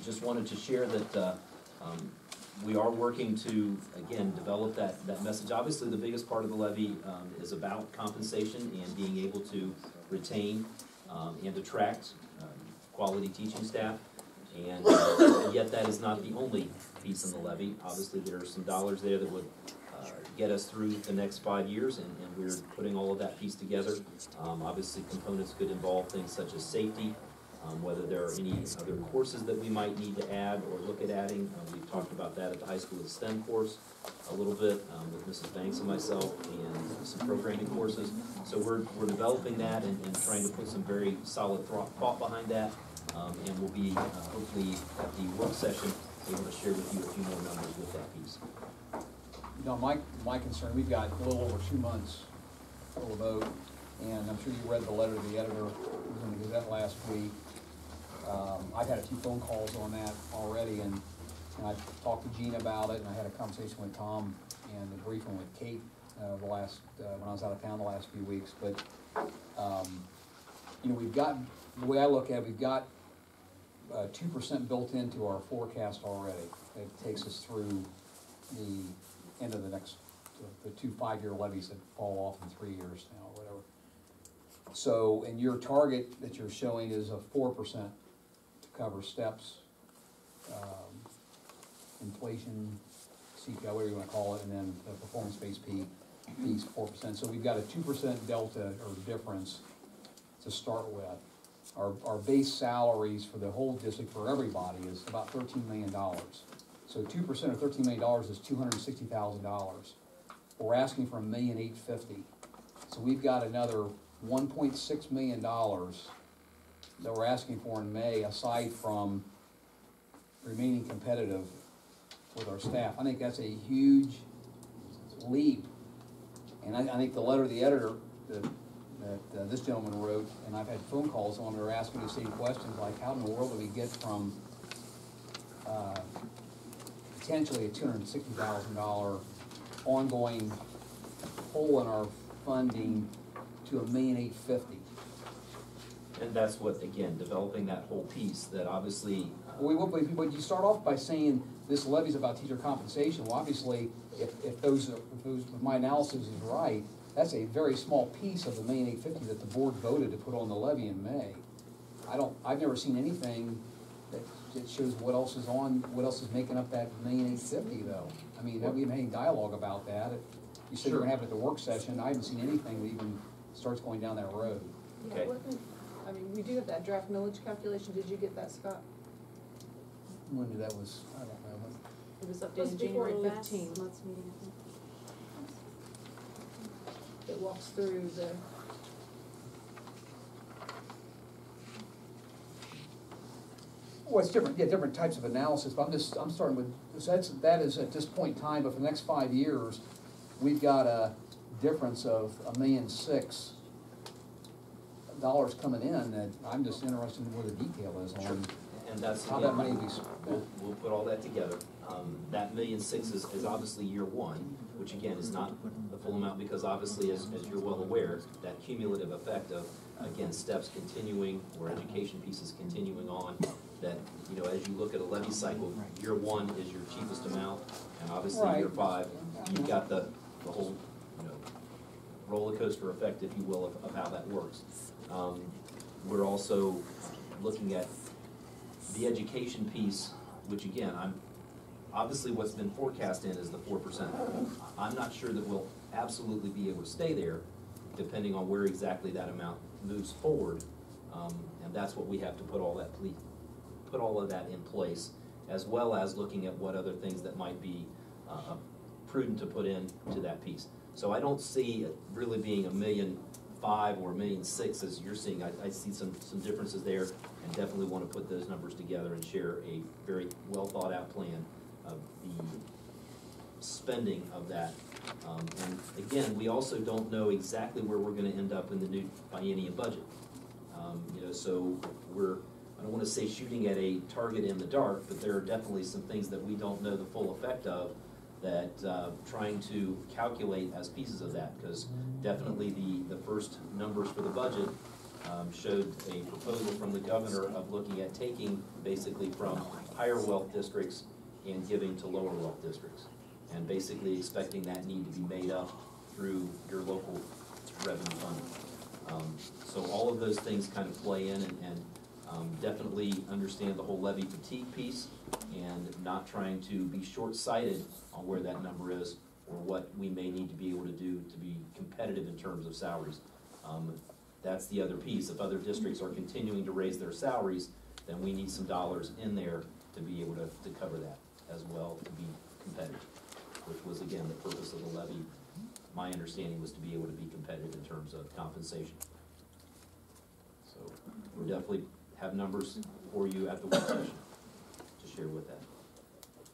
Just wanted to share that we are working to, again, develop that message. Obviously, the biggest part of the levy is about compensation and being able to retain and attract quality teaching staff. And yet that is not the only piece in the levy. Obviously, there are some dollars there that would get us through the next 5 years, and we're putting all of that piece together. Obviously, components could involve things such as safety, whether there are any other courses that we might need to add or look at adding. We've talked about that at the high school, the STEM course a little bit with Mrs. Banks and myself, and some programming courses. So we're developing that and trying to put some very solid thought behind that. And we'll be hopefully at the work session able to share with you a few more numbers with that piece. You know, my concern, we've got a little over 2 months till the vote, and I'm sure you read the letter to the editor. It was in the Gazette last week. I've had a few phone calls on that already, and I talked to Gina about it, and I had a conversation with Tom and a brief one with Kate when I was out of town the last few weeks. But you know, we've got, the way I look at it, we've got 2% built into our forecast already. It takes us through the end of the 2 5-year levies that fall off in 3 years now, or whatever. So, and your target that you're showing is a 4% to cover steps, inflation, CPI, whatever you want to call it, and then the performance-based piece, 4%. So we've got a 2% delta or difference to start with. Our base salaries for the whole district for everybody is about $13 million. So 2% of $13 million is $260,000. We're asking for $1,850,000. So we've got another $1.6 million that we're asking for in May, aside from remaining competitive with our staff. I think that's a huge leap. And I think the letter to the editor that this gentleman wrote, and I've had phone calls on her asking the same questions, like how in the world do we get from potentially a $260,000 ongoing hole in our funding to $1,850,000. And that's what, again, developing that whole piece that obviously... But you start off by saying this levy is about teacher compensation. Well, obviously, if my analysis is right, that's a very small piece of the $1,850,000 that the board voted to put on the levy in May. I've never seen anything that shows what else is making up that $1,850,000 though. I mean, we haven't had any dialogue about that. You said you're gonna have it at the work session. I haven't seen anything that even starts going down that road. Yeah, okay. I mean, we do have that draft millage calculation. Did you get that, Scott? When did that was, I don't know. It was updated January 15th. Month's meeting, I think. It walks through the. Well, it's different, yeah, different types of analysis, but I'm starting with, that is at this point in time, but for the next 5 years, we've got a difference of $1,600,000 coming in that I'm just interested in where the detail is on. Sure. And that's how that money will be spent. We'll put all that together. That $1,600,000 is obviously year one, which again is not the full amount because obviously, as you're well aware, that cumulative effect of, again, steps continuing or education pieces continuing on, that, you know, as you look at a levy cycle, year one is your cheapest amount, and obviously right. Year 5, you've got the whole, you know, roller coaster effect, if you will, of how that works. We're also looking at the education piece, which again, obviously what's been forecast in is the 4%. I'm not sure that we'll absolutely be able to stay there, depending on where exactly that amount moves forward, and that's what we have to put all of that in place, as well as looking at what other things that might be prudent to put in to that piece. So I don't see it really being $1,500,000 or $1,600,000 as you're seeing. I see some differences there, and definitely want to put those numbers together and share a very well thought out plan of the spending of that. And again, we also don't know exactly where we're going to end up in the new biennium budget. You know, so I don't want to say shooting at a target in the dark, but there are definitely some things that we don't know the full effect of, that trying to calculate as pieces of that, because definitely the first numbers for the budget showed a proposal from the governor of looking at taking basically from higher wealth districts and giving to lower wealth districts, and basically expecting that need to be made up through your local revenue funding. So all of those things kind of play in, and definitely understand the whole levy fatigue piece, and not trying to be short-sighted on where that number is, or what we may need to be able to do to be competitive in terms of salaries. That's the other piece. If other districts are continuing to raise their salaries, then we need some dollars in there to be able to cover that as well, to be competitive, which was, again, the purpose of the levy. My understanding was to be able to be competitive in terms of compensation. So we'll definitely have numbers for you at the work session to share with that.